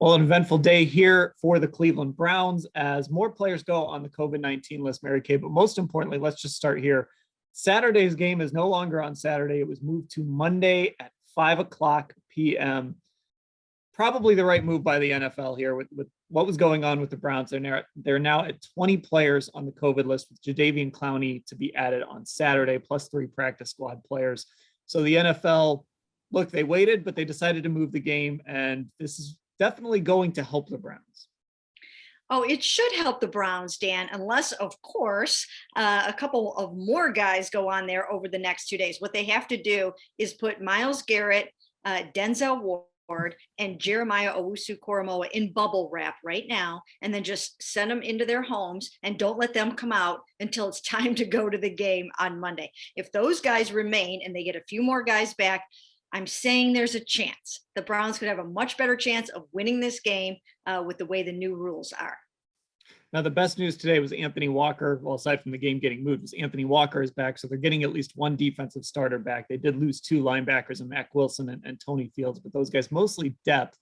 Well, an eventful day here for the Cleveland Browns as more players go on the COVID-19 list, Mary Kay. But most importantly, let's just start here. Saturday's game is no longer on Saturday. It was moved to Monday at 5 o'clock p.m. Probably the right move by the NFL here with what was going on with the Browns. They're now at 20 players on the COVID list, with Jadeveon Clowney to be added on Saturday, plus 3 practice squad players. So the NFL, look, they waited, but they decided to move the game, and this is definitely going to help the Browns. Oh, it should help the Browns, Dan, unless, of course, a couple of more guys go on there over the next 2 days. What they have to do is put Myles Garrett, Denzel Ward, and Jeremiah Owusu-Koramoah in bubble wrap right now, and then just send them into their homes and don't let them come out until it's time to go to the game on Monday. If those guys remain and they get a few more guys back, I'm saying there's a chance the Browns could have a much better chance of winning this game with the way the new rules are. Now, the best news today was Anthony Walker. Well, aside from the game getting moved, was Anthony Walker is back. So they're getting at least one defensive starter back. They did lose 2 linebackers in Mack Wilson and Tony Fields, but those guys mostly depth.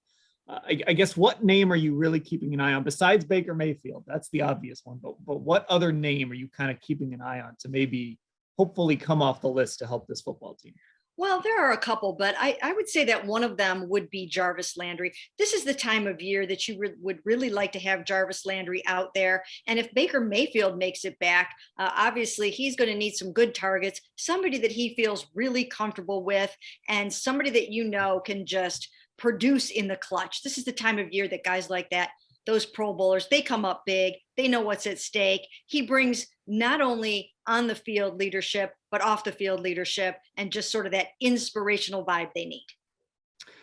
I guess what name are you really keeping an eye on besides Baker Mayfield? That's the obvious one. But what other name are you kind of keeping an eye on to maybe hopefully come off the list to help this football team? Well, there are a couple, but I would say that one of them would be Jarvis Landry. This is the time of year that you would really like to have Jarvis Landry out there. And if Baker Mayfield makes it back, obviously he's going to need some good targets, somebody that he feels really comfortable with, and somebody that can just produce in the clutch. This is the time of year that guys like that, those Pro Bowlers, they come up big. They know what's at stake. He brings not only on the field leadership, but off the field leadership, and just sort of that inspirational vibe they need.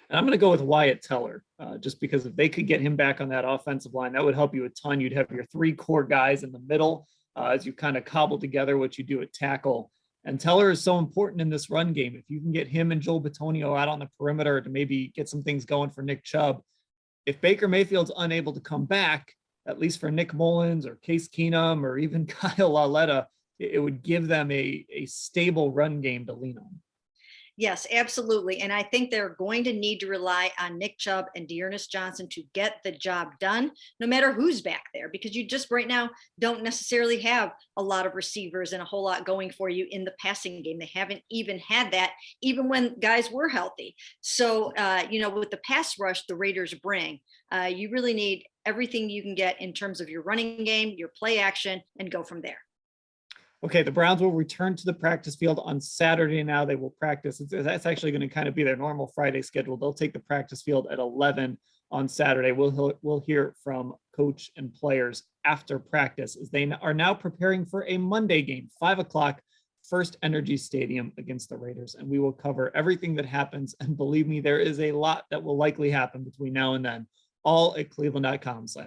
And I'm going to go with Wyatt Teller, just because if they could get him back on that offensive line, that would help you a ton. You'd have your 3 core guys in the middle as you kind of cobble together what you do at tackle. And Teller is so important in this run game. If you can get him and Joel Bitonio out on the perimeter to maybe get some things going for Nick Chubb, if Baker Mayfield's unable to come back, at least for Nick Mullins or Case Keenum or even Kyle Lauletta, it would give them a stable run game to lean on. Yes, absolutely. And I think they're going to need to rely on Nick Chubb and Dearness Johnson to get the job done, no matter who's back there, because you just right now don't necessarily have a lot of receivers and a whole lot going for you in the passing game. They haven't even had that, even when guys were healthy. So, with the pass rush the Raiders bring, you really need everything you can get in terms of your running game, your play action, and go from there. Okay, the Browns will return to the practice field on Saturday. Now they will practice. That's actually going to kind of be their normal Friday schedule. They'll take the practice field at 11 on Saturday. We'll hear from coach and players after practice as they are now preparing for a Monday game, 5 o'clock, First Energy Stadium against the Raiders. And we will cover everything that happens. And believe me, there is a lot that will likely happen between now and then, all at cleveland.com/Browns.